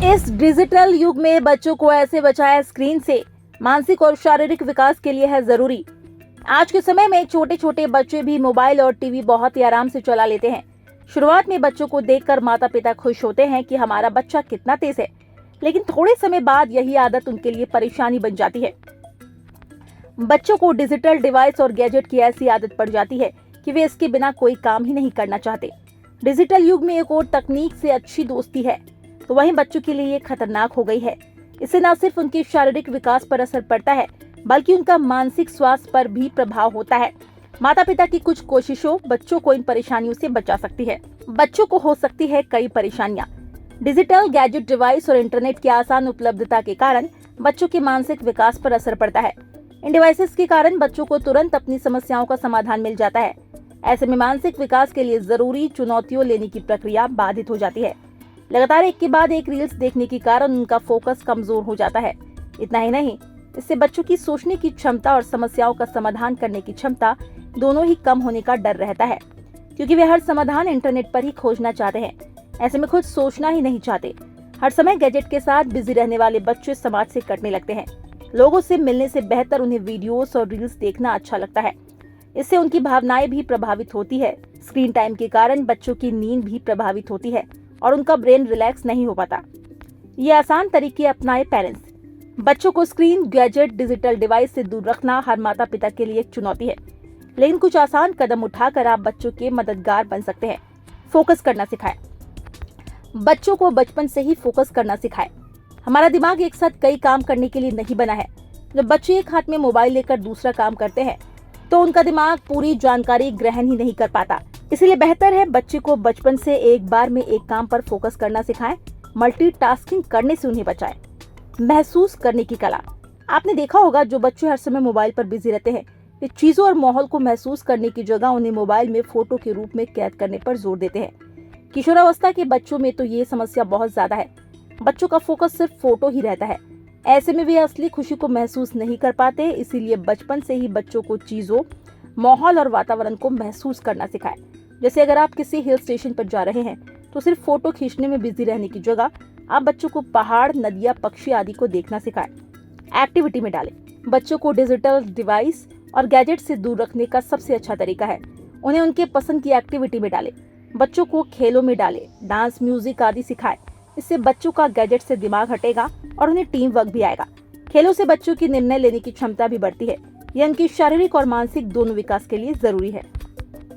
इस डिजिटल युग में बच्चों को ऐसे बचाया स्क्रीन से, मानसिक और शारीरिक विकास के लिए है जरूरी। आज के समय में छोटे छोटे बच्चे भी मोबाइल और टीवी बहुत ही आराम से चला लेते हैं। शुरुआत में बच्चों को देखकर माता पिता खुश होते हैं कि हमारा बच्चा कितना तेज है, लेकिन थोड़े समय बाद यही आदत उनके लिए परेशानी बन जाती है। बच्चों को डिजिटल डिवाइस और गैजेट की ऐसी आदत पड़ जाती है कि वे इसके बिना कोई काम ही नहीं करना चाहते। डिजिटल युग में एक और तकनीक से अच्छी दोस्ती है, तो वहीं बच्चों के लिए ये खतरनाक हो गई है। इससे न सिर्फ उनके शारीरिक विकास पर असर पड़ता है, बल्कि उनका मानसिक स्वास्थ्य पर भी प्रभाव होता है। माता पिता की कुछ कोशिशों बच्चों को इन परेशानियों से बचा सकती है। बच्चों को हो सकती है कई परेशानियां। डिजिटल गैजेट डिवाइस और इंटरनेट की आसान उपलब्धता के कारण बच्चों के मानसिक विकास पर असर पड़ता है। इन डिवाइसेस के कारण बच्चों को तुरंत अपनी समस्याओं का समाधान मिल जाता है। ऐसे में मानसिक विकास के लिए जरूरी चुनौतियों लेने की प्रक्रिया बाधित हो जाती है। लगातार एक के बाद एक रील्स देखने के कारण उनका फोकस कमजोर हो जाता है। इतना ही नहीं, इससे बच्चों की सोचने की क्षमता और समस्याओं का समाधान करने की क्षमता दोनों ही कम होने का डर रहता है, क्योंकि वे हर समाधान इंटरनेट पर ही खोजना चाहते हैं। ऐसे में खुद सोचना ही नहीं चाहते। हर समय गैजेट के साथ बिजी रहने वाले बच्चे समाज से कटने लगते हैं। लोगों से मिलने से बेहतर उन्हें वीडियोस और रील्स देखना अच्छा लगता है। इससे उनकी भावनाएं भी प्रभावित होती है। स्क्रीन टाइम के कारण बच्चों की नींद भी प्रभावित होती है और उनका ब्रेन रिलैक्स नहीं हो पाता। ये आसान तरीके अपनाए पेरेंट्स। बच्चों को स्क्रीन, गैजेट, डिजिटल डिवाइस से दूर रखना हर माता पिता के लिए एक चुनौती है, लेकिन कुछ आसान कदम उठाकर आप बच्चों के मददगार बन सकते हैं। फोकस करना सिखाएं। बच्चों को बचपन से ही फोकस करना सिखाएं। हमारा दिमाग एक साथ कई काम करने के लिए नहीं बना है। जब बच्चे एक हाथ में मोबाइल लेकर दूसरा काम करते हैं, तो उनका दिमाग पूरी जानकारी ग्रहण ही नहीं कर पाता। इसीलिए बेहतर है बच्चे को बचपन से एक बार में एक काम पर फोकस करना सिखाएं। मल्टीटास्किंग करने से उन्हें बचाएं। महसूस करने की कला। आपने देखा होगा, जो बच्चे हर समय मोबाइल पर बिजी रहते हैं, वे चीजों और माहौल को महसूस करने की जगह उन्हें मोबाइल में फोटो के रूप में कैद करने पर जोर देते हैं। किशोरावस्था के बच्चों में तो ये समस्या बहुत ज्यादा है। बच्चों का फोकस सिर्फ फोटो ही रहता है। ऐसे में वे असली खुशी को महसूस नहीं कर पाते। इसीलिए बचपन से ही बच्चों को चीजों, माहौल और वातावरण को महसूस करना सिखाएं। जैसे अगर आप किसी हिल स्टेशन पर जा रहे हैं, तो सिर्फ फोटो खींचने में बिजी रहने की जगह आप बच्चों को पहाड़, नदियां, पक्षी आदि को देखना सिखाएं। एक्टिविटी में डालें। बच्चों को डिजिटल डिवाइस और गैजेट से दूर रखने का सबसे अच्छा तरीका है उन्हें उनके पसंद की एक्टिविटी में डालें। बच्चों को खेलों में डालें, डांस, म्यूजिक आदि सिखाएं। इससे बच्चों का गैजेट से दिमाग हटेगा और उन्हें टीम वर्क भी आएगा। खेलों से बच्चों की निर्णय लेने की क्षमता भी बढ़ती है। यह उनकी शारीरिक और मानसिक दोनों विकास के लिए जरूरी है।